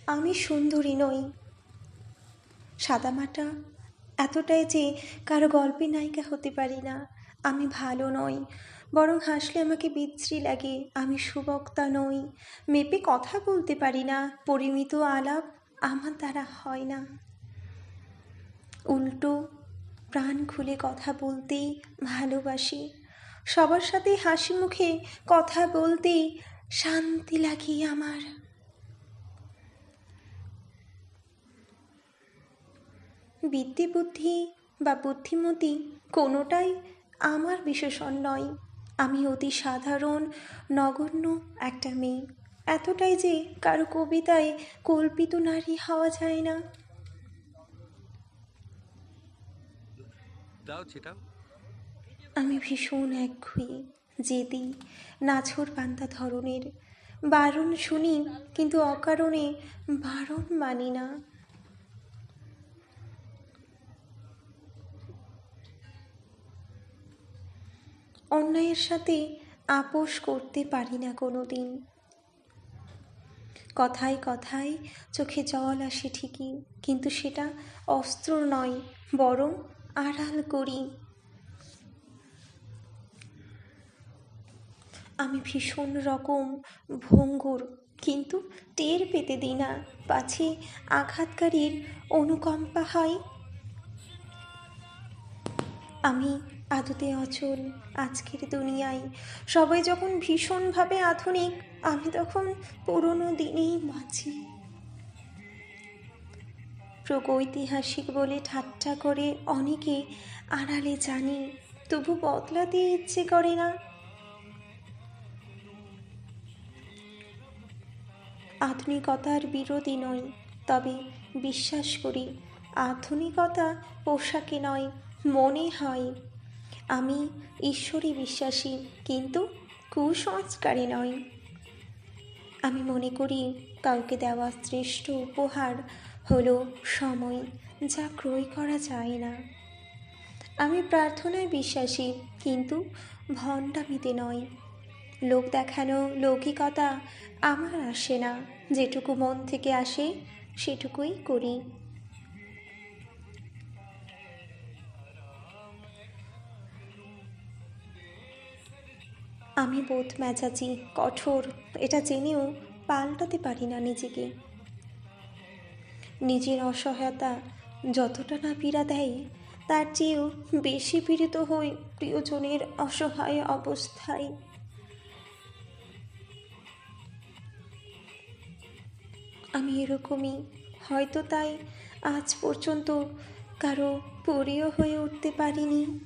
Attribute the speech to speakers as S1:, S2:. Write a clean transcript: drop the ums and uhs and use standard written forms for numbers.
S1: আমি সুন্দরী নই, সাদামাটা এতটাই যে কারো গল্পে নায়িকা হতে পারি না। আমি ভালো নই, বরং হাসলে আমাকে বিশ্রী লাগে। আমি সুবক্তা নই, মেপে কথা বলতে পারি না। পরিমিত আলাপ আমার দ্বারা হয় না। উল্টো প্রাণ খুলে কথা বলতেই ভালোবাসি। সবার সাথে হাসি মুখে কথা বলতেই শান্তি লাগে আমার। বিদ্যে বুদ্ধি বা বুদ্ধিমতী কোনোটাই আমার বিশেষণ নয়। আমি অতি সাধারণ নগণ্য একটা মেয়ে। এতটাই যে কারো কবিতায় কল্পিত নারী হওয়া যায় না। আমি ভীষণ একঘুঁয়ে, জেদি, নাছোড়বান্দা ধরনের। বারণ শুনি কিন্তু অকারণে বারণ মানি না। অন্যায়ের সাথে আপোষ করতে পারি না কোনো দিন। কথায় কথায় চোখে জল আসে ঠিকই, কিন্তু সেটা অস্ত্র নয়, বরং আড়াল করি। আমি ভীষণ রকম ভঙ্গুর, কিন্তু টের পেতে দিই না, পাছে আঘাতকারীর অনুকম্পা হয়। আমি আদতে অচল আজকের দুনিয়ায়। সবাই যখন ভীষণভাবে আধুনিক, আমি তখন পুরনো দিনেই বাঁচি। প্রাগৈতিহাসিক বলে ঠাট্টা করে অনেকে আড়ালে জানি, তবু বদলাতে ইচ্ছে করে না। আধুনিকতার বিরোধী নই, তবে বিশ্বাস করি আধুনিকতা পোশাকে নয়, মনে হয়। আমি ঈশ্বরে বিশ্বাসী, কিন্তু কুসংস্কারে নয়। আমি মনে করি কাউকে দেওয়া শ্রেষ্ঠ উপহার হলো সময়, যা ক্রয় করা যায় না। আমি প্রার্থনায় বিশ্বাসী, কিন্তু ভণ্ডামিতে নয়। লোক দেখানো লৌকিকতা আমার আসে না। যেটুকু মন থেকে আসে সেটুকুই করি। আমি বোধ মেজাজি, কঠোর, এটা জেনেও পাল্টাতে পারি না নিজেকে। নিজের অসহায়তা যতটা না পীড়া দেয়, তার চেয়েও বেশি পীড়িত হই প্রিয়জনের অসহায় অবস্থায়। আমি এরকমই, হয়তো তাই আজ পর্যন্ত কারো প্রিয় হয়ে উঠতে পারিনি।